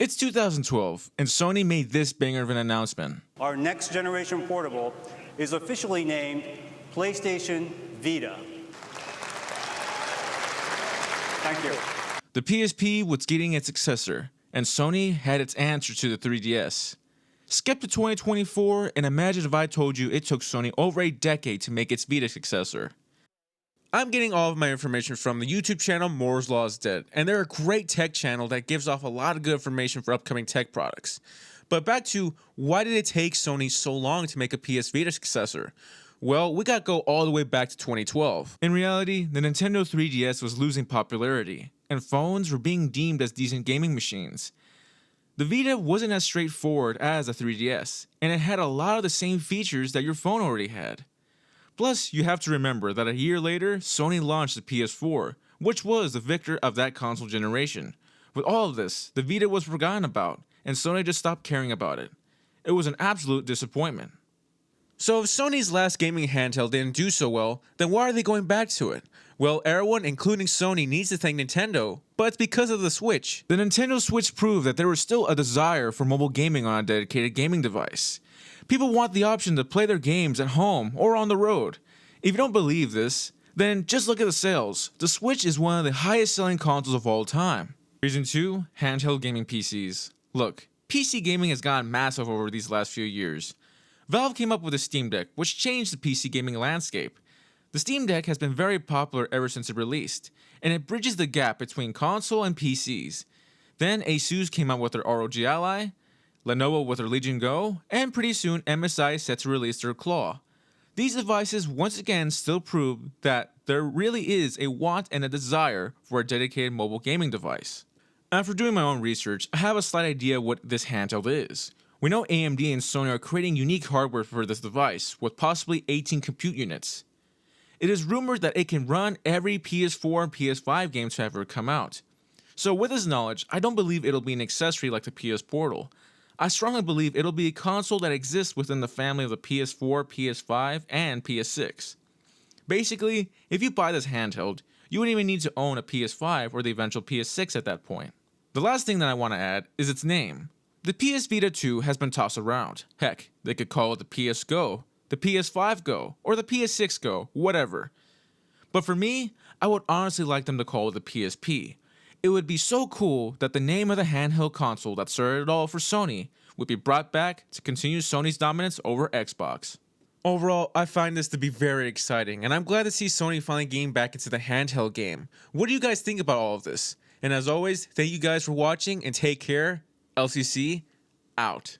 It's 2012, and Sony made this banger of an announcement. Our next generation portable is officially named PlayStation Vita. Thank you. The PSP was getting its successor, and Sony had its answer to the 3DS. Skip to 2024 and imagine if I told you it took Sony over a decade to make its Vita successor. I'm getting all of my information from the YouTube channel Moore's Law is Dead, and they're a great tech channel that gives off a lot of good information for upcoming tech products. But back to, why did it take Sony so long to make a PS Vita successor? Well, we gotta go all the way back to 2012. In reality, the Nintendo 3DS was losing popularity, and phones were being deemed as decent gaming machines. The Vita wasn't as straightforward as the 3DS, and it had a lot of the same features that your phone already had. Plus, you have to remember that a year later, Sony launched the PS4, which was the victor of that console generation. With all of this, the Vita was forgotten about, and Sony just stopped caring about it. It was an absolute disappointment. So if Sony's last gaming handheld didn't do so well, then why are they going back to it? Well, everyone, including Sony, needs to thank Nintendo, but it's because of the Switch. The Nintendo Switch proved that there was still a desire for mobile gaming on a dedicated gaming device. People want the option to play their games at home or on the road. If you don't believe this, then just look at the sales. The Switch is one of the highest selling consoles of all time. Reason 2, handheld gaming PCs. Look, PC gaming has gotten massive over these last few years. Valve came up with the Steam Deck, which changed the PC gaming landscape. The Steam Deck has been very popular ever since it released, and it bridges the gap between console and PCs. Then Asus came out with their ROG Ally, Lenovo with their Legion Go, and pretty soon MSI is set to release their Claw. These devices once again still prove that there really is a want and a desire for a dedicated mobile gaming device. After doing my own research, I have a slight idea what this handheld is. We know AMD and Sony are creating unique hardware for this device, with possibly 18 compute units. It is rumored that it can run every PS4 and PS5 game to ever come out. So with this knowledge, I don't believe it'll be an accessory like the PS Portal. I strongly believe it'll be a console that exists within the family of the PS4, PS5, and PS6. Basically, if you buy this handheld, you wouldn't even need to own a PS5 or the eventual PS6 at that point. The last thing that I want to add is its name. The PS Vita 2 has been tossed around. Heck, they could call it the PS Go, the PS5 Go, or the PS6 Go, whatever. But for me, I would honestly like them to call it the PSP. It would be so cool that the name of the handheld console that started it all for Sony would be brought back to continue Sony's dominance over Xbox. Overall, I find this to be very exciting, and I'm glad to see Sony finally getting back into the handheld game. What do you guys think about all of this? And as always, thank you guys for watching and take care. LCC, out.